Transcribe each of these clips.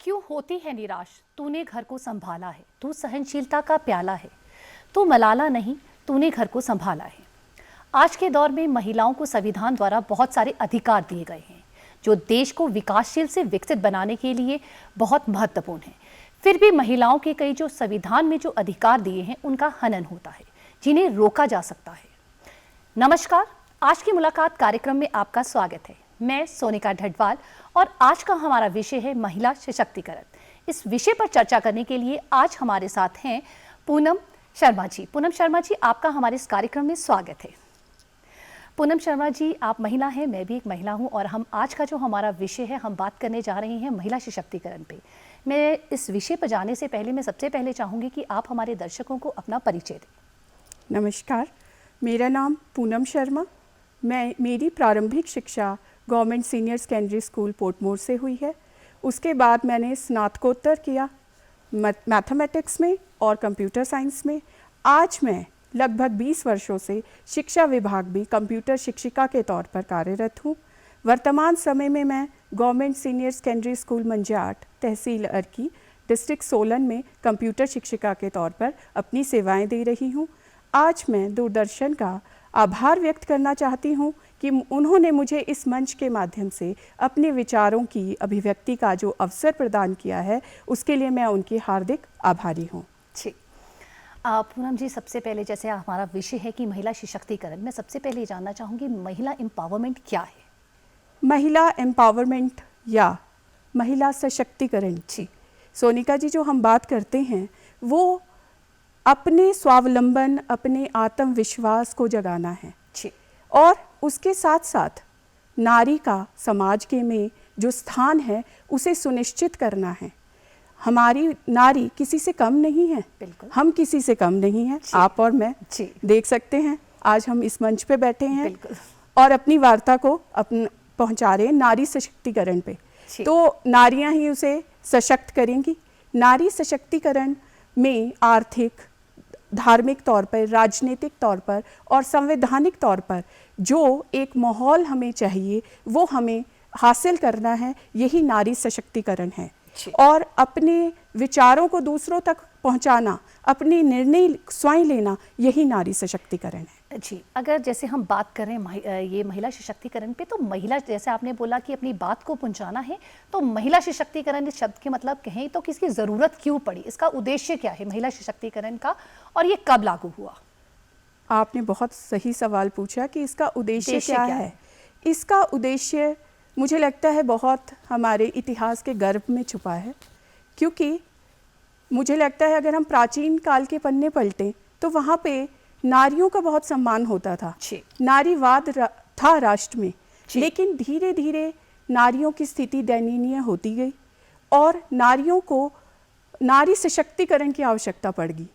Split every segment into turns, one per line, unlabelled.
क्यों होती है निराश, तूने घर को संभाला है, तू सहनशीलता का प्याला है, तू मलाला नहीं, तूने घर को संभाला है। आज के दौर में महिलाओं को संविधान द्वारा बहुत सारे अधिकार दिए गए हैं जो देश को विकासशील से विकसित बनाने के लिए बहुत महत्वपूर्ण है। फिर भी महिलाओं के कई जो संविधान में जो अधिकार दिए हैं उनका हनन होता है, जिन्हें रोका जा सकता है। नमस्कार, आज की मुलाकात कार्यक्रम में आपका स्वागत है। मैं सोनिका ढडवाल और आज का हमारा विषय है महिला सशक्तिकरण। इस विषय पर चर्चा करने के लिए आज हमारे साथ हैं पूनम शर्मा जी। पूनम शर्मा जी, आपका हमारे इस कार्यक्रम में स्वागत है। पूनम शर्मा जी, आप महिला हैं, मैं भी एक महिला हूं और हम आज का जो हमारा विषय है, हम बात करने जा रहे हैं महिला सशक्तिकरण पे। मैं इस विषय पर जाने से पहले मैं सबसे पहले चाहूँगी कि आप हमारे दर्शकों को अपना परिचय दें।
नमस्कार, मेरा नाम पूनम शर्मा। मेरी प्रारंभिक शिक्षा government senior secondary school Portmore से हुई है। उसके बाद मैंने स्नातकोत्तर किया मैथमेटिक्स में और कंप्यूटर साइंस में। आज मैं लगभग 20 वर्षों से शिक्षा विभाग में कंप्यूटर शिक्षिका के तौर पर कार्यरत हूँ। वर्तमान समय में मैं गवर्नमेंट सीनियर सेकेंडरी स्कूल मंजाट, तहसील अर्की, डिस्ट्रिक्ट सोलन में कंप्यूटर शिक्षिका के तौर पर अपनी सेवाएं दे रही हूँ। आज मैं दूरदर्शन का आभार व्यक्त करना चाहती हूँ कि उन्होंने मुझे इस मंच के माध्यम से अपने विचारों की अभिव्यक्ति का जो अवसर प्रदान किया है, उसके लिए मैं उनकी हार्दिक आभारी हूँ।
जी, पूनम जी, सबसे पहले जैसे हमारा विषय है कि महिला सशक्तिकरण, मैं सबसे पहले जानना चाहूँगी महिला एम्पावरमेंट क्या है?
महिला एम्पावरमेंट या महिला सशक्तिकरण, जी सोनिका जी, जो हम बात करते हैं वो अपने स्वावलंबन, अपने आत्मविश्वास को जगाना है
जी।
और उसके साथ साथ नारी का समाज के में जो स्थान है उसे सुनिश्चित करना है। हमारी नारी किसी से कम नहीं है,
बिल्कुल।
हम किसी से कम नहीं हैं। आप और मैं
जी।
देख सकते हैं आज हम इस मंच पे बैठे हैं,
बिल्कुल।
और अपनी वार्ता को पहुंचा रहे हैं नारी सशक्तिकरण पे। तो नारियां ही उसे सशक्त करेंगी। नारी सशक्तिकरण में आर्थिक, धार्मिक तौर पर, राजनीतिक तौर पर और संवैधानिक तौर पर जो एक माहौल हमें चाहिए वो हमें हासिल करना है। यही नारी सशक्तिकरण है। और अपने विचारों को दूसरों तक पहुंचाना, अपने निर्णय स्वयं लेना, यही नारी सशक्तिकरण है।
जी, अगर जैसे हम बात करें ये महिला सशक्तिकरण पे, तो महिला, जैसे आपने बोला कि अपनी बात को पहुंचाना है, तो महिला सशक्तिकरण इस शब्द के मतलब कहें तो किसकी ज़रूरत क्यों पड़ी? इसका उद्देश्य क्या है महिला सशक्तिकरण का, और ये कब लागू हुआ?
आपने बहुत सही सवाल पूछा कि इसका उद्देश्य क्या है। इसका उद्देश्य मुझे लगता है बहुत हमारे इतिहास के गर्भ में छुपा है, क्योंकि मुझे लगता है अगर हम प्राचीन काल के पन्ने पलटें तो वहाँ पे नारियों का बहुत सम्मान होता था। नारीवाद था राष्ट्र में, लेकिन धीरे धीरे नारियों की स्थिति दयनीय होती गई और नारियों को नारी सशक्तिकरण की आवश्यकता पड़ गई।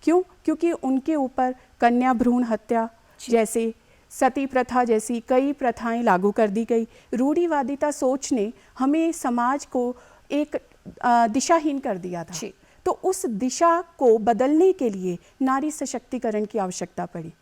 क्यों? क्योंकि उनके ऊपर कन्या भ्रूण हत्या जैसे, सती प्रथा जैसी कई प्रथाएं लागू कर दी गई। रूढ़िवादिता सोच ने हमें समाज को एक दिशाहीन कर दिया था। तो उस दिशा को बदलने के लिए नारी सशक्तिकरण की आवश्यकता पड़ी।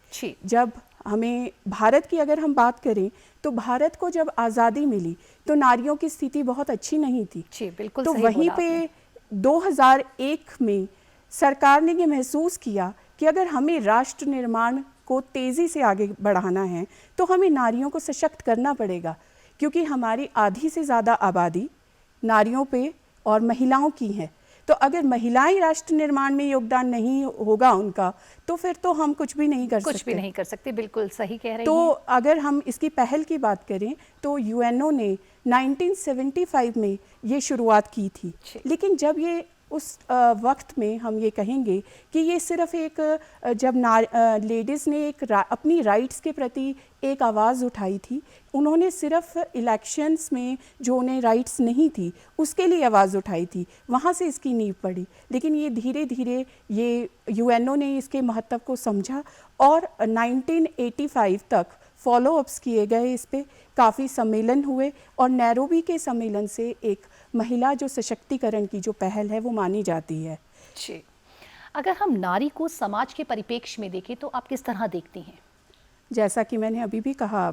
जब हमें भारत की अगर हम बात करें तो भारत को जब आज़ादी मिली तो नारियों की स्थिति बहुत अच्छी नहीं थी।
बिल्कुल।
तो वहीं पे 2001 में सरकार ने ये महसूस किया कि अगर हमें राष्ट्र निर्माण को तेज़ी से आगे बढ़ाना है तो हमें नारियों को सशक्त करना पड़ेगा, क्योंकि हमारी आधी से ज़्यादा आबादी नारियों पे और महिलाओं की है। तो अगर महिलाएं राष्ट्र निर्माण में योगदान नहीं होगा उनका, तो फिर तो हम कुछ भी नहीं कर सकते।
बिल्कुल सही कह रहे हैं।
तो अगर हम इसकी पहल की बात करें तो यूएनओ ने 1975 में ये शुरुआत की थी। लेकिन जब ये उस वक्त में हम ये कहेंगे कि ये सिर्फ एक, जब लेडीज़ ने अपनी राइट्स के प्रति एक आवाज़ उठाई थी, उन्होंने सिर्फ इलेक्शंस में जो उन्हें राइट्स नहीं थी उसके लिए आवाज़ उठाई थी, वहाँ से इसकी नींव पड़ी। लेकिन ये धीरे धीरे ये यूएनओ ने इसके महत्व को समझा और 1985 तक फॉलोअप्स किए गए, इस पे काफ़ी सम्मेलन हुए और नैरोबी के सम्मेलन से एक महिला जो सशक्तिकरण की जो पहल है वो मानी जाती है।
जी, अगर हम नारी को समाज के परिप्रेक्ष्य में देखें तो आप किस तरह देखती हैं? जैसा
कि मैंने अभी भी कहा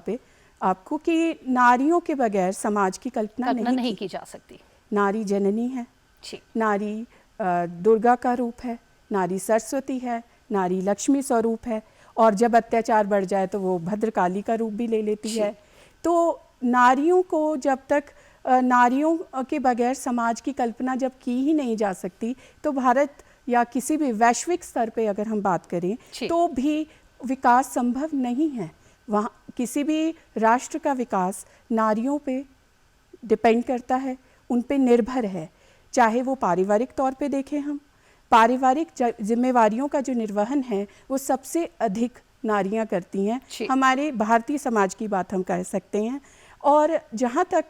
आपको कि नारियों के बगैर समाज की कल्पना नहीं की जा सकती। नारी जननी है,
जी।
नारी दुर्गा का रूप है, नारी सरस्वती है, नारी लक्ष्मी स्वरूप है, और जब अत्याचार बढ़ जाए तो वो भद्रकाली का रूप भी ले लेती
जी।
है। तो नारियों को जब तक नारियों के बगैर समाज की कल्पना जब की ही नहीं जा सकती, तो भारत या किसी भी वैश्विक स्तर पे अगर हम बात करें
जी।
तो भी विकास संभव नहीं है। वहाँ किसी भी राष्ट्र का विकास नारियों पे डिपेंड करता है, उन पे निर्भर है। चाहे वो पारिवारिक तौर पे देखें, हम पारिवारिक जिम्मेवारियों का जो निर्वहन है वो सबसे अधिक नारियां करती हैं।
जी।
हमारे भारतीय समाज की बात हम कर सकते हैं। और जहाँ तक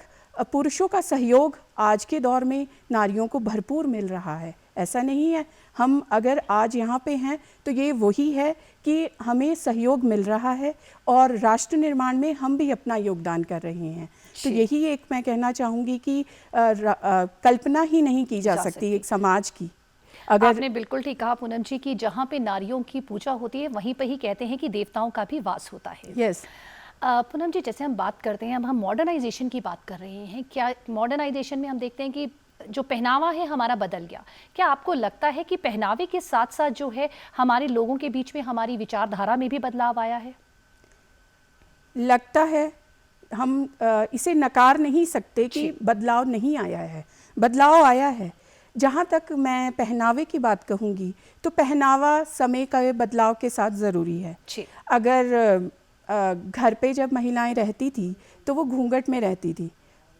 पुरुषों का सहयोग आज के दौर में नारियों को भरपूर मिल रहा है, ऐसा नहीं है। हम अगर आज यहाँ पे हैं तो ये वही है कि हमें सहयोग मिल रहा है और राष्ट्र निर्माण में हम भी अपना योगदान कर रहे हैं। तो यही एक मैं कहना चाहूँगी कि कल्पना ही नहीं की जा सकती एक समाज की। अगर
आपने बिल्कुल ठीक कहा पूनम जी कि जहाँ पे नारियों की पूजा होती है वहीं पे ही कहते हैं कि देवताओं का भी वास होता है।
यस।
पूनम जी, जैसे हम बात करते हैं, अब हम मॉडर्नाइजेशन की बात कर रहे हैं, क्या मॉडर्नाइजेशन में हम देखते हैं कि जो पहनावा है हमारा बदल गया। क्या आपको लगता है कि पहनावे के साथ साथ जो है हमारे लोगों के बीच में हमारी विचारधारा में भी बदलाव आया है?
लगता है, हम इसे नकार नहीं सकते कि बदलाव नहीं आया है, बदलाव आया है। जहाँ तक मैं पहनावे की बात कहूँगी तो पहनावा समय के बदलाव के साथ ज़रूरी है। अगर घर पे जब महिलाएं रहती थी तो वो घूंघट में रहती थी,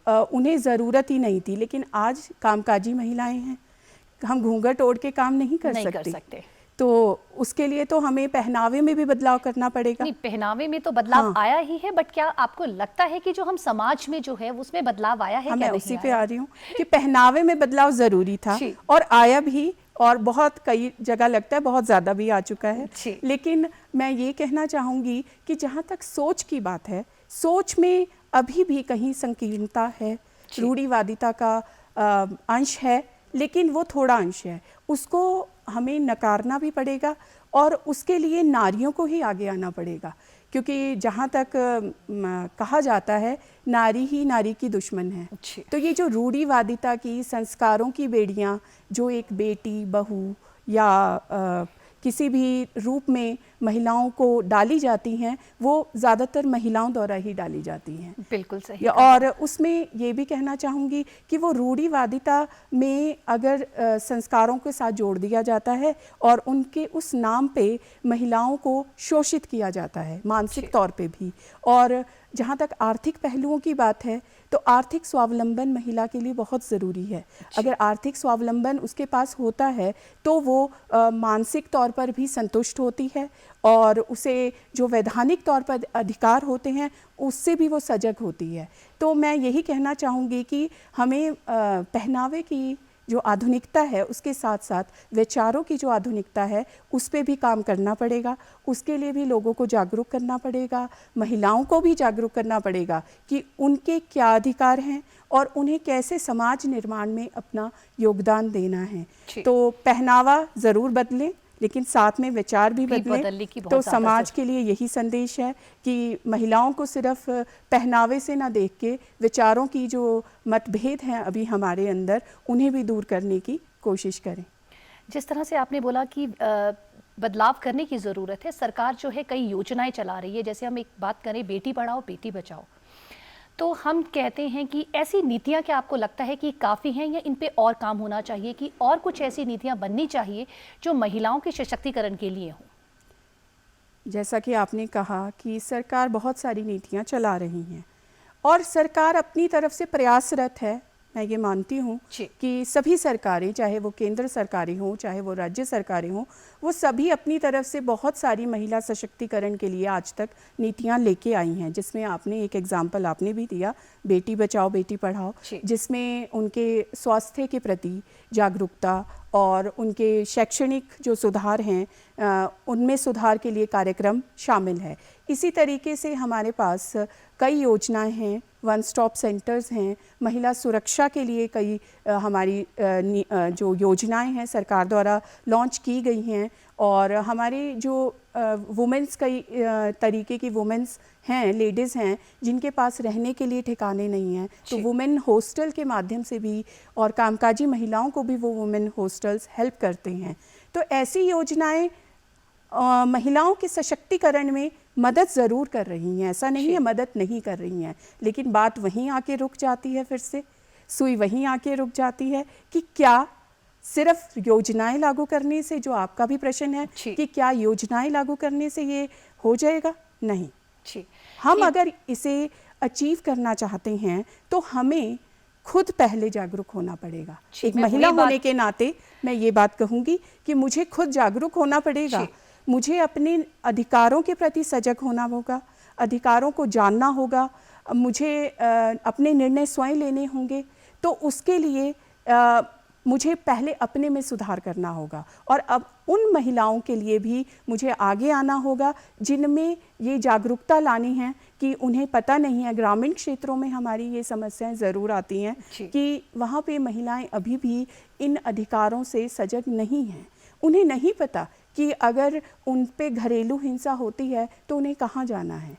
उन्हें ज़रूरत ही नहीं थी। लेकिन आज कामकाजी महिलाएं हैं, हम घूंघट ओढ़ के काम नहीं कर सकते। तो उसके लिए तो हमें पहनावे में भी बदलाव करना पड़ेगा।
नहीं, पहनावे में तो बदलाव आया ही है, बट क्या आपको लगता है कि जो हम समाज में जो है उसमें बदलाव आया है?
हाँ,
क्या
मैं
नहीं
उसी
आया?
पे आ रही हूँ कि पहनावे में बदलाव ज़रूरी था और आया भी, और बहुत कई जगह लगता है बहुत ज़्यादा भी आ चुका है। लेकिन मैं ये कहना चाहूँगी कि जहाँ तक सोच की बात है, सोच में अभी भी कहीं संकीर्णता है, रूढ़िवादिता का अंश है, लेकिन वो थोड़ा अंश है, उसको हमें नकारना भी पड़ेगा और उसके लिए नारियों को ही आगे आना पड़ेगा। क्योंकि जहाँ तक कहा जाता है नारी ही नारी की दुश्मन है। तो ये जो रूढ़िवादिता की संस्कारों की बेड़ियाँ जो एक बेटी, बहू या किसी भी रूप में महिलाओं को डाली जाती हैं, वो ज़्यादातर महिलाओं द्वारा ही डाली जाती हैं।
बिल्कुल सही।
और उसमें ये भी कहना चाहूँगी कि वो रूढ़िवादिता में अगर संस्कारों के साथ जोड़ दिया जाता है और उनके उस नाम पे महिलाओं को शोषित किया जाता है मानसिक तौर पे भी। और जहाँ तक आर्थिक पहलुओं की बात है तो आर्थिक स्वावलंबन महिला के लिए बहुत ज़रूरी है। अगर आर्थिक स्वावलंबन उसके पास होता है तो वो मानसिक तौर पर भी संतुष्ट होती है और उसे जो वैधानिक तौर पर अधिकार होते हैं उससे भी वो सजग होती है। तो मैं यही कहना चाहूँगी कि हमें पहनावे की जो आधुनिकता है उसके साथ साथ विचारों की जो आधुनिकता है उस पे भी काम करना पड़ेगा। उसके लिए भी लोगों को जागरूक करना पड़ेगा, महिलाओं को भी जागरूक करना पड़ेगा कि उनके क्या अधिकार हैं और उन्हें कैसे समाज निर्माण में अपना योगदान देना है। तो पहनावा ज़रूर बदले, लेकिन साथ में विचार भी बदलें। तो समाज के लिए यही संदेश है कि महिलाओं को सिर्फ पहनावे से ना देख के विचारों की जो मतभेद हैं अभी हमारे अंदर, उन्हें भी दूर करने की कोशिश करें।
जिस तरह से आपने बोला कि बदलाव करने की ज़रूरत है, सरकार जो है कई योजनाएं चला रही है। जैसे हम एक बात करें बेटी पढ़ाओ बेटी बचाओ, तो हम कहते हैं कि ऐसी नीतियां क्या आपको लगता है कि काफ़ी हैं या इन पे और काम होना चाहिए, कि और कुछ ऐसी नीतियां बननी चाहिए जो महिलाओं के सशक्तिकरण के लिए हों?
जैसा कि आपने कहा कि सरकार बहुत सारी नीतियां चला रही हैं और सरकार अपनी तरफ से प्रयासरत है। मैं ये मानती हूँ कि सभी सरकारें, चाहे वो केंद्र सरकारें हों चाहे वो राज्य सरकारें हों, वो सभी अपनी तरफ से बहुत सारी महिला सशक्तिकरण के लिए आज तक नीतियाँ लेके आई हैं। जिसमें आपने एक एग्जाम्पल आपने भी दिया, बेटी बचाओ बेटी पढ़ाओ, जिसमें उनके स्वास्थ्य के प्रति जागरूकता और उनके शैक्षणिक जो सुधार हैं उनमें सुधार के लिए कार्यक्रम शामिल है। इसी तरीके से हमारे पास कई योजनाएं हैं, वन स्टॉप सेंटर्स हैं, महिला सुरक्षा के लिए कई हमारी जो योजनाएं हैं सरकार द्वारा लॉन्च की गई हैं और हमारे जो वुमेंस कई तरीके की वुमेंस हैं, लेडीज़ हैं जिनके पास रहने के लिए ठिकाने नहीं हैं, तो वुमेन हॉस्टल के माध्यम से भी और कामकाजी महिलाओं को भी वो वुमेन हॉस्टल्स हेल्प करते हैं। तो ऐसी योजनाएं महिलाओं के सशक्तिकरण में मदद ज़रूर कर रही हैं, ऐसा नहीं है मदद नहीं कर रही हैं, लेकिन बात वहीं आके रुक जाती है, फिर से सुई वहीं आके रुक जाती है कि क्या सिर्फ योजनाएं लागू करने से, जो आपका भी प्रश्न है कि क्या योजनाएं लागू करने से ये हो जाएगा, नहीं। हम अगर इसे अचीव करना चाहते हैं तो हमें खुद पहले जागरूक होना पड़ेगा। एक महिला होने के नाते मैं ये बात कहूँगी कि मुझे खुद जागरूक होना पड़ेगा, मुझे अपने अधिकारों के प्रति सजग होना होगा, अधिकारों को जानना होगा, मुझे अपने निर्णय स्वयं लेने होंगे। तो उसके लिए मुझे पहले अपने में सुधार करना होगा और अब उन महिलाओं के लिए भी मुझे आगे आना होगा जिनमें ये जागरूकता लानी है कि उन्हें पता नहीं है। ग्रामीण क्षेत्रों में हमारी ये समस्याएं ज़रूर आती हैं कि वहाँ पे महिलाएं अभी भी इन अधिकारों से सजग नहीं हैं। उन्हें नहीं पता कि अगर उन पे घरेलू हिंसा होती है तो उन्हें कहाँ जाना है,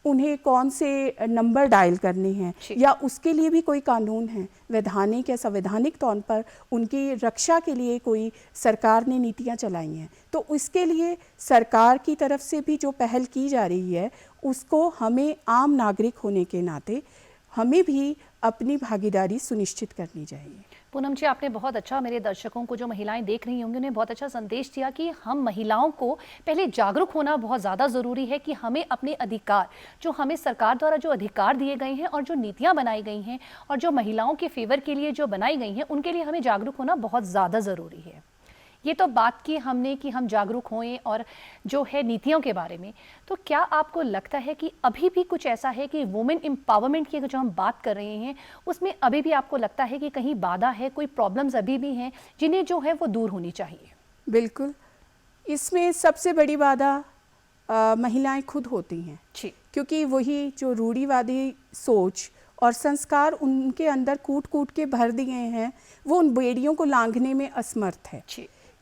उन्हें कौन से नंबर डायल करने हैं, या उसके लिए भी कोई कानून है, वैधानिक या संवैधानिक तौर पर उनकी रक्षा के लिए कोई सरकार ने नीतियां चलाई हैं। तो उसके लिए सरकार की तरफ से भी जो पहल की जा रही है उसको हमें आम नागरिक होने के नाते हमें भी अपनी भागीदारी सुनिश्चित करनी चाहिए।
पूनम जी, आपने बहुत अच्छा मेरे दर्शकों को, जो महिलाएं देख रही होंगी, उन्हें बहुत अच्छा संदेश दिया कि हम महिलाओं को पहले जागरूक होना बहुत ज़्यादा ज़रूरी है कि हमें अपने अधिकार, जो हमें सरकार द्वारा जो अधिकार दिए गए हैं और जो नीतियां बनाई गई हैं और जो महिलाओं के फेवर के लिए जो बनाई गई हैं, उनके लिए हमें जागरूक होना बहुत ज़्यादा ज़रूरी है। ये तो बात की हमने कि हम जागरूक होएं और जो है नीतियों के बारे में, तो क्या आपको लगता है कि अभी भी कुछ ऐसा है कि वुमेन एम्पावरमेंट की जो हम बात कर रहे हैं उसमें अभी भी आपको लगता है कि कहीं बाधा है, कोई प्रॉब्लम्स अभी भी हैं जिन्हें जो है वो दूर होनी चाहिए?
बिल्कुल, इसमें सबसे बड़ी बाधा महिलाएं खुद होती हैं, क्योंकि वही जो रूढ़िवादी सोच और संस्कार उनके अंदर कूट कूट के भर दिए हैं, वो उन बेड़ियों को लांघने में असमर्थ है।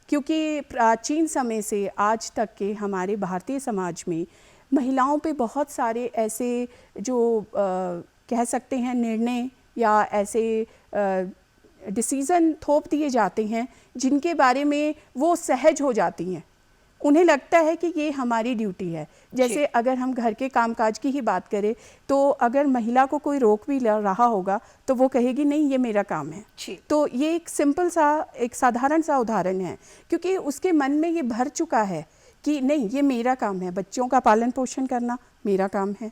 क्योंकि प्राचीन समय से आज तक के हमारे भारतीय समाज में महिलाओं पे बहुत सारे ऐसे जो कह सकते हैं निर्णय या ऐसे डिसीज़न थोप दिए जाते हैं जिनके बारे में वो सहज हो जाती हैं। उन्हें लगता है कि ये हमारी ड्यूटी है। जैसे अगर हम घर के कामकाज की ही बात करें तो अगर महिला को कोई रोक भी रहा होगा तो वो कहेगी नहीं, ये मेरा काम है। तो ये एक सिंपल सा, एक साधारण सा उदाहरण है, क्योंकि उसके मन में ये भर चुका है कि नहीं, ये मेरा काम है, बच्चों का पालन पोषण करना मेरा काम है।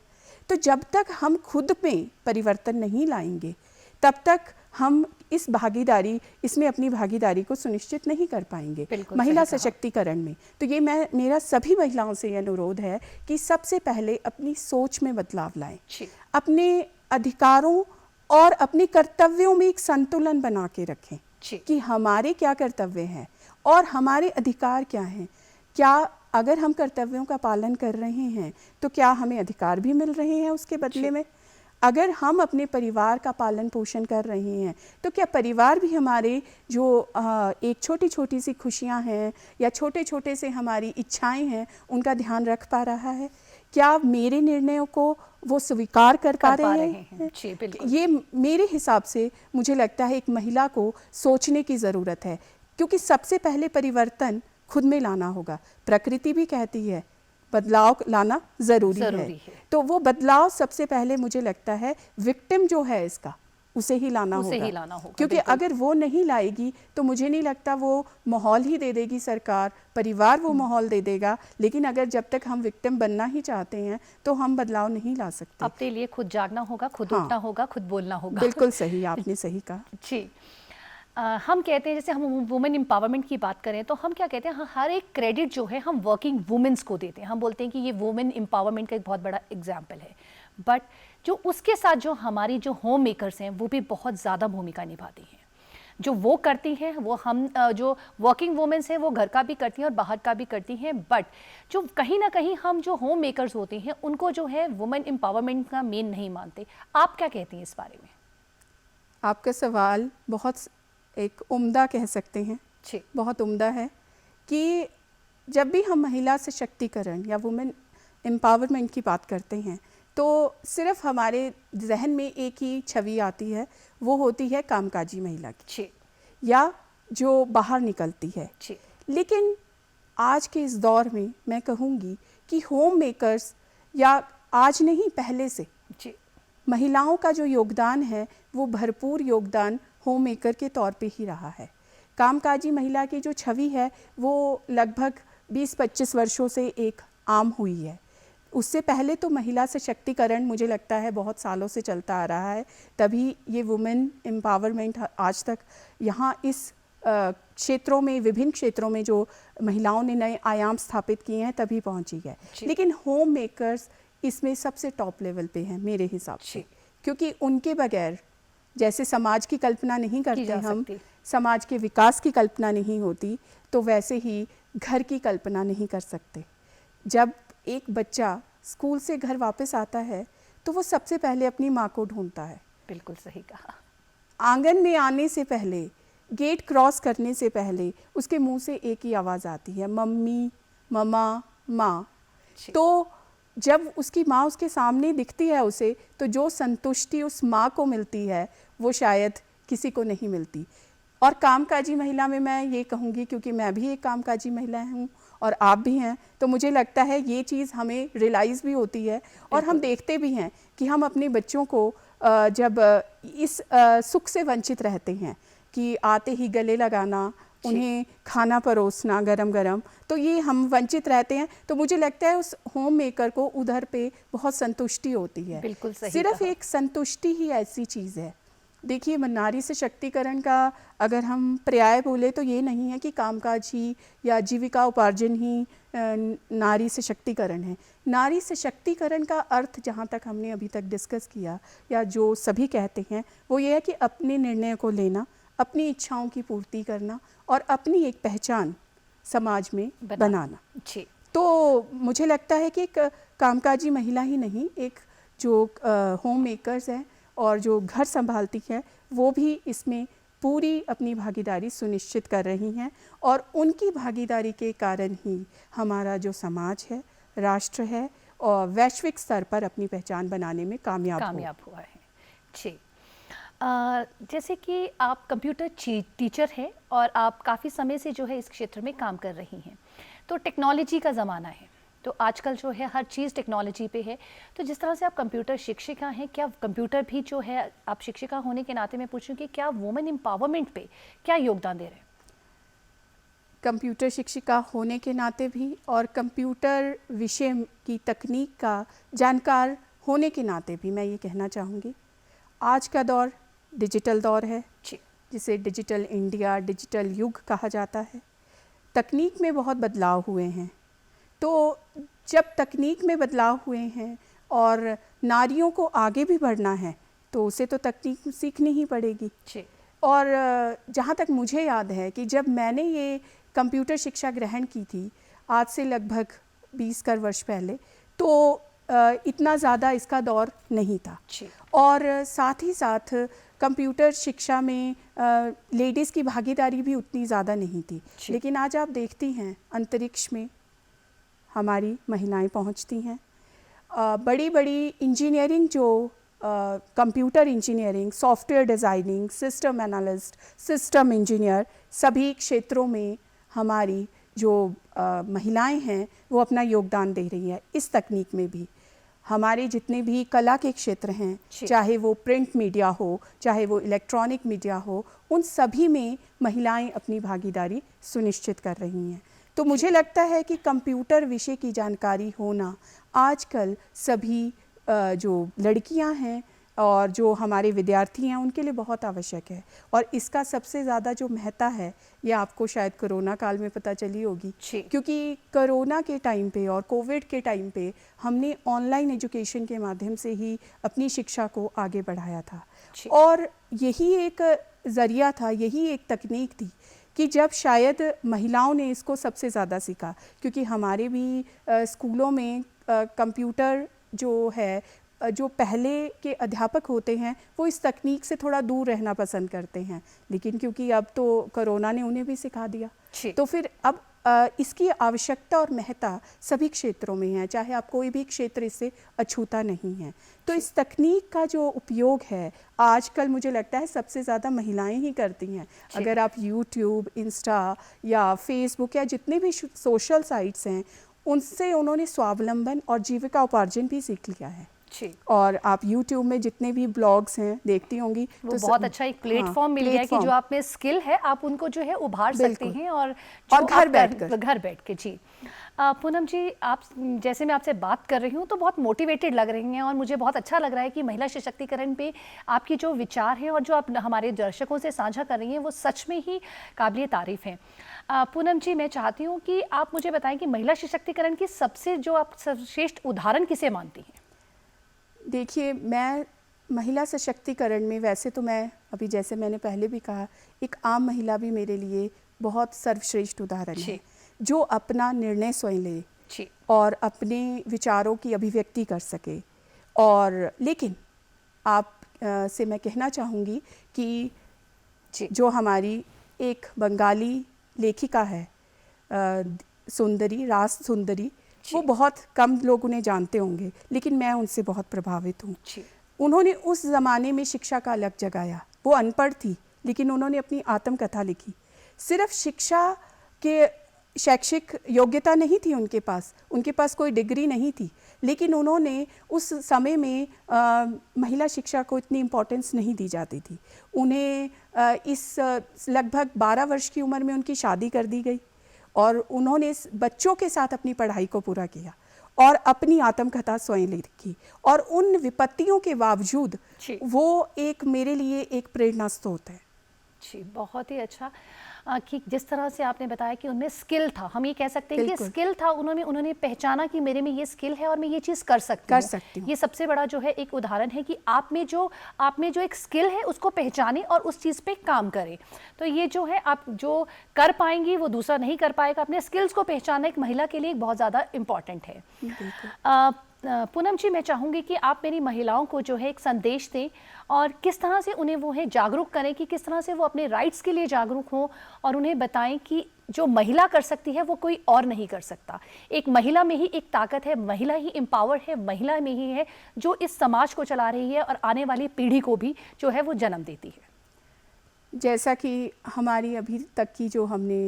तो जब तक हम खुद में परिवर्तन नहीं लाएंगे तब तक हम इसमें अपनी भागीदारी को सुनिश्चित नहीं कर पाएंगे महिला सशक्तिकरण में। तो ये मेरा सभी महिलाओं से अनुरोध है कि सबसे पहले अपनी सोच में बदलाव लाएं, अपने अधिकारों और अपने कर्तव्यों में एक संतुलन बना के रखें कि हमारे क्या कर्तव्य हैं और हमारे अधिकार क्या हैं। क्या अगर हम कर्तव्यों का पालन कर रहे हैं तो क्या हमें अधिकार भी मिल रहे हैं उसके बदले में? अगर हम अपने परिवार का पालन पोषण कर रहे हैं तो क्या परिवार भी हमारे जो एक छोटी छोटी सी खुशियां हैं या छोटे छोटे से हमारी इच्छाएं हैं उनका ध्यान रख पा रहा है? क्या मेरे निर्णयों को वो स्वीकार कर पा रहे हैं? ये मेरे हिसाब से मुझे लगता है एक महिला को सोचने की ज़रूरत है, क्योंकि सबसे पहले परिवर्तन खुद में लाना होगा। प्रकृति भी कहती है बदलाव लाना ज़रूरी है। तो वो बदलाव सबसे पहले मुझे लगता है विक्टिम जो है इसका उसे ही लाना होगा, क्योंकि अगर वो नहीं लाएगी तो मुझे नहीं लगता, वो माहौल ही दे देगी सरकार, परिवार वो माहौल दे देगा, लेकिन अगर जब तक हम विक्टिम बनना ही चाहते हैं तो हम बदलाव नहीं ला सकते।
अपने लिए खुद जागना होगा, खुद उठना होगा, खुद बोलना होगा।
बिल्कुल सही, आपने सही कहा
जी। हम कहते हैं, जैसे हम वुमेन एम्पावरमेंट की बात करें तो हम क्या कहते हैं, हर एक क्रेडिट जो है हम वर्किंग वुमेन्स को देते हैं। हम बोलते हैं कि ये वुमेन एम्पावरमेंट का एक बहुत बड़ा एग्जाम्पल है, बट जो उसके साथ जो हमारी जो होम मेकर्स हैं वो भी बहुत ज़्यादा भूमिका निभाती हैं। जो वो करती हैं वो हम जो वर्किंग वुमेन्स हैं वो घर का भी करती हैं और बाहर का भी करती हैं, बट जो कहीं ना कहीं हम जो होम मेकर्स होते हैं उनको जो है वुमेन एम्पावरमेंट का मेन नहीं मानते। आप क्या कहती हैं इस बारे में?
आपका सवाल बहुत एक उम्दा कह सकते हैं, बहुत उम्दा है कि जब भी हम महिला सशक्तिकरण या वुमेन एम्पावरमेंट की बात करते हैं तो सिर्फ हमारे जहन में एक ही छवि आती है, वो होती है कामकाजी महिला की
जी
या जो बाहर निकलती है।
जी
लेकिन आज के इस दौर में मैं कहूँगी कि होम मेकर्स या आज नहीं पहले से
जी
महिलाओं का जो योगदान है वो भरपूर योगदान होम मेकर के तौर पे ही रहा है। कामकाजी महिला की जो छवि है वो लगभग 20-25 वर्षों से एक आम हुई है। उससे पहले तो महिला सशक्तिकरण मुझे लगता है बहुत सालों से चलता आ रहा है, तभी ये वुमेन एम्पावरमेंट आज तक यहाँ इस क्षेत्रों में, विभिन्न क्षेत्रों में जो महिलाओं ने नए आयाम स्थापित किए हैं तभी पहुँची है। लेकिन होम मेकर्स इसमें सबसे टॉप लेवल पे हैं मेरे हिसाब से, क्योंकि उनके बगैर जैसे समाज की कल्पना नहीं करते हम, समाज के विकास की कल्पना नहीं होती, तो वैसे ही घर की कल्पना नहीं कर सकते। जब एक बच्चा स्कूल से घर वापस आता है तो वो सबसे पहले अपनी माँ को ढूंढता है।
बिल्कुल सही कहा।
आंगन में आने से पहले, गेट क्रॉस करने से पहले उसके मुंह से एक ही आवाज़ आती है, मम्मी, ममा, माँ। तो जब उसकी माँ उसके सामने दिखती है उसे, तो जो संतुष्टि उस माँ को मिलती है वो शायद किसी को नहीं मिलती। और कामकाजी महिला में मैं ये कहूँगी, क्योंकि मैं भी एक कामकाजी महिला हूँ और आप भी हैं, तो मुझे लगता है ये चीज़ हमें रियलाइज़ भी होती है और हम देखते भी हैं कि हम अपने बच्चों को जब इस सुख से वंचित रहते हैं कि आते ही गले लगाना, उन्हें खाना परोसना गरम गरम, तो ये हम वंचित रहते हैं। तो मुझे लगता है उस होम मेकर को उधर पे बहुत संतुष्टि होती है।
बिल्कुल सही
सिर्फ
कहा।
एक संतुष्टि ही ऐसी चीज़ है। देखिए, नारी सशक्तिकरण का अगर हम पर्याय बोले तो ये नहीं है कि कामकाज ही या जीविका उपार्जन ही नारी सशक्तिकरण है। नारी सशक्तिकरण का अर्थ, जहाँ तक हमने अभी तक डिस्कस किया या जो सभी कहते हैं, वो ये है कि अपने निर्णय को लेना, अपनी इच्छाओं की पूर्ति करना और अपनी एक पहचान समाज में बनाना।
जी।
तो मुझे लगता है कि एक कामकाजी महिला ही नहीं, एक जो होम मेकर्स हैं और जो घर संभालती हैं, वो भी इसमें पूरी अपनी भागीदारी सुनिश्चित कर रही हैं और उनकी भागीदारी के कारण ही हमारा जो समाज है, राष्ट्र है, और वैश्विक स्तर पर अपनी पहचान बनाने में कामयाब
हुआ है। जी। जैसे कि आप कंप्यूटर टीचर हैं और आप काफ़ी समय से जो है इस क्षेत्र में काम कर रही हैं, तो टेक्नोलॉजी का ज़माना है, तो आजकल जो है हर चीज़ टेक्नोलॉजी पे है। तो जिस तरह से आप कंप्यूटर शिक्षिका हैं, क्या कंप्यूटर भी जो है, आप शिक्षिका होने के नाते मैं पूछूं कि क्या वुमेन एम्पावरमेंट पे क्या योगदान दे रहे हैं?
कंप्यूटर शिक्षिका होने के नाते भी और कंप्यूटर विषय की तकनीक का जानकार होने के नाते भी मैं ये कहना चाहूँगी, आज का दौर डिजिटल दौर है, जिसे डिजिटल इंडिया, डिजिटल युग कहा जाता है। तकनीक में बहुत बदलाव हुए हैं, तो जब तकनीक में बदलाव हुए हैं और नारियों को आगे भी बढ़ना है तो उसे तो तकनीक सीखनी ही पड़ेगी। और जहाँ तक मुझे याद है कि जब मैंने ये कंप्यूटर शिक्षा ग्रहण की थी, आज से लगभग 20 वर्ष पहले, तो इतना ज़्यादा इसका दौर नहीं था। और साथ ही साथ कंप्यूटर शिक्षा में लेडीज़ की भागीदारी भी उतनी ज़्यादा नहीं थी। लेकिन आज आप देखती हैं अंतरिक्ष में हमारी महिलाएं पहुंचती हैं। बड़ी बड़ी इंजीनियरिंग, जो computer engineering, software designing, system analyst, system engineer, सभी क्षेत्रों में हमारी जो महिलाएं हैं वो अपना योगदान दे रही हैं। इस तकनीक में भी हमारे जितने भी कला के क्षेत्र हैं, चाहे वो प्रिंट मीडिया हो, चाहे वो इलेक्ट्रॉनिक मीडिया हो, उन सभी में महिलाएं अपनी भागीदारी सुनिश्चित कर रही हैं। तो मुझे लगता है कि कंप्यूटर विषय की जानकारी होना आजकल सभी जो लड़कियां हैं और जो हमारे विद्यार्थी हैं उनके लिए बहुत आवश्यक है। और इसका सबसे ज़्यादा जो महत्ता है, ये आपको शायद कोरोना काल में पता चली होगी, क्योंकि कोरोना के टाइम पे और कोविड के टाइम पे हमने ऑनलाइन एजुकेशन के माध्यम से ही अपनी शिक्षा को आगे बढ़ाया था। और यही एक ज़रिया था, यही एक तकनीक थी कि जब शायद महिलाओं ने इसको सबसे ज़्यादा सीखा, क्योंकि हमारे भी स्कूलों में कंप्यूटर जो है, जो पहले के अध्यापक होते हैं वो इस तकनीक से थोड़ा दूर रहना पसंद करते हैं, लेकिन क्योंकि अब तो कोरोना ने उन्हें भी सिखा दिया, तो फिर अब इसकी आवश्यकता और महत्ता सभी क्षेत्रों में है, चाहे आप कोई भी क्षेत्र इससे अछूता नहीं है। तो इस तकनीक का जो उपयोग है आजकल मुझे लगता है सबसे ज़्यादा महिलाएं ही करती हैं। अगर आप यूट्यूब, इंस्टा या फेसबुक या जितने भी सोशल साइट्स हैं उनसे उन्होंने स्वावलंबन और जीविका उपार्जन भी सीख लिया है। और आप YouTube में जितने भी ब्लॉग्स हैं देखती होंगी
वो तो बहुत अच्छा एक प्लेटफॉर्म मिल गया कि जो आप में स्किल है आप उनको जो है उभार सकती हैं और घर बैठ के। जी पूनम जी, आप जैसे मैं आपसे बात कर रही हूँ तो बहुत मोटिवेटेड लग रही हैं और मुझे बहुत अच्छा लग रहा है कि महिला सशक्तिकरण पे आपकी जो विचार हैं और जो आप हमारे दर्शकों से साझा कर रही हैं वो सच में ही काबिल तारीफ हैं। पूनम जी, मैं चाहती हूँ कि आप मुझे बताएं कि महिला सशक्तिकरण की सबसे जो आप सर्वश्रेष्ठ उदाहरण किसे मानती हैं?
देखिए, मैं महिला सशक्तिकरण में वैसे तो मैं अभी जैसे मैंने पहले भी कहा एक आम महिला भी मेरे लिए बहुत सर्वश्रेष्ठ उदाहरण है जो अपना निर्णय स्वयं ले और अपने विचारों की अभिव्यक्ति कर सके। और लेकिन आप से मैं कहना चाहूँगी कि जो हमारी एक बंगाली लेखिका है सुंदरी, रास सुंदरी, वो बहुत कम लोग उन्हें जानते होंगे लेकिन मैं उनसे बहुत प्रभावित हूँ। उन्होंने उस ज़माने में शिक्षा का अलग जगाया। वो अनपढ़ थी लेकिन उन्होंने अपनी आत्मकथा लिखी। सिर्फ शिक्षा के शैक्षिक योग्यता नहीं थी उनके पास कोई डिग्री नहीं थी, लेकिन उन्होंने उस समय में महिला शिक्षा को इतनी इम्पोर्टेंस नहीं दी जाती थी। उन्हें इस लगभग 12 वर्ष की उम्र में उनकी शादी कर दी गई और उन्होंने बच्चों के साथ अपनी पढ़ाई को पूरा किया और अपनी आत्मकथा स्वयं लिखी। और उन विपत्तियों के बावजूद वो एक मेरे लिए एक प्रेरणा स्रोत है।
जी, बहुत ही अच्छा कि जिस तरह से आपने बताया कि उनमें स्किल था, हम ये कह सकते हैं कि स्किल था, उन्होंने पहचाना कि मेरे में ये स्किल है और मैं ये चीज़ कर सकती हूँ। ये सबसे बड़ा जो है एक उदाहरण है कि आप में जो एक स्किल है उसको पहचाने और उस चीज़ पे काम करें। तो ये जो है आप जो कर पाएंगी वो दूसरा नहीं कर पाएगा। अपने स्किल्स को पहचानना एक महिला के लिए बहुत ज़्यादा इम्पॉर्टेंट है। पूनम जी, मैं चाहूँगी कि आप मेरी महिलाओं को जो है एक संदेश दें और किस तरह से उन्हें वो है जागरूक करें कि किस तरह से वो अपने राइट्स के लिए जागरूक हों और उन्हें बताएं कि जो महिला कर सकती है वो कोई और नहीं कर सकता। एक महिला में ही एक ताकत है, महिला ही एम्पावर्ड है, महिला में ही है जो इस समाज को चला रही है और आने वाली पीढ़ी को भी जो है वो जन्म देती है।
जैसा कि हमारी अभी तक की जो हमने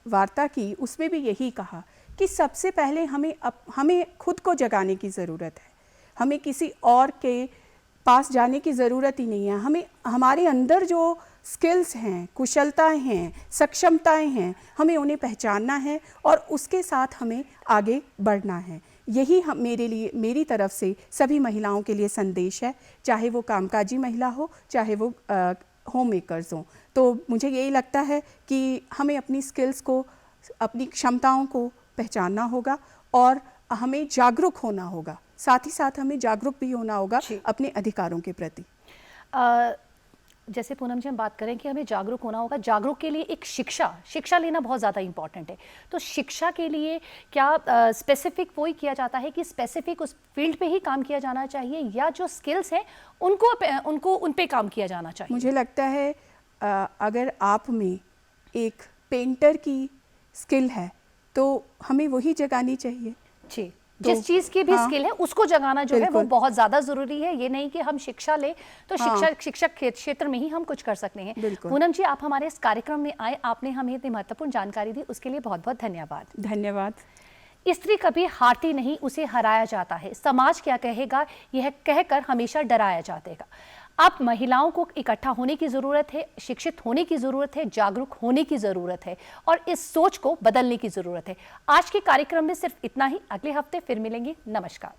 वार्ता की उसमें भी यही कहा कि सबसे पहले हमें खुद को जगाने की ज़रूरत है। हमें किसी और के पास जाने की ज़रूरत ही नहीं है। हमें हमारे अंदर जो स्किल्स हैं, कुशलताएं हैं, सक्षमताएं हैं, हमें उन्हें पहचानना है और उसके साथ हमें आगे बढ़ना है। यही मेरे लिए, मेरी तरफ से सभी महिलाओं के लिए संदेश है, चाहे वो कामकाजी महिला हो, चाहे वो होम मेकर्स हों। तो मुझे यही लगता है कि हमें अपनी स्किल्स को, अपनी क्षमताओं को पहचानना होगा और हमें जागरूक होना होगा। साथ ही साथ हमें जागरूक भी होना होगा अपने अधिकारों के प्रति।
जैसे पूनम जी हम बात करें कि हमें जागरूक होना होगा, जागरूक के लिए एक शिक्षा लेना बहुत ज़्यादा इंपॉर्टेंट है। तो शिक्षा के लिए क्या स्पेसिफिक वही किया जाता है कि स्पेसिफिक उस फील्ड पे ही काम किया जाना चाहिए या जो स्किल्स हैं उनको उन पे काम किया जाना चाहिए?
मुझे लगता है अगर आप में एक पेंटर की स्किल है तो हमें वही जगानी चाहिए।
जी, जिस चीज़ की भी स्किल है उसको जगाना जो है वो बहुत ज़्यादा ज़रूरी है। ये नहीं कि हम शिक्षा ले तो शिक्षक क्षेत्र में ही हम कुछ कर सकते हैं। पूनम जी, आप हमारे इस कार्यक्रम में आए, आपने हमें इतनी महत्वपूर्ण जानकारी दी, उसके लिए बहुत बहुत धन्यवाद।
धन्यवाद।
स्त्री कभी हारती नहीं, उसे हराया जाता है। समाज क्या कहेगा यह कहकर हमेशा डराया जाएगा। अब महिलाओं को इकट्ठा होने की ज़रूरत है, शिक्षित होने की ज़रूरत है, जागरूक होने की ज़रूरत है और इस सोच को बदलने की ज़रूरत है। आज के कार्यक्रम में सिर्फ इतना ही। अगले हफ्ते फिर मिलेंगे। नमस्कार।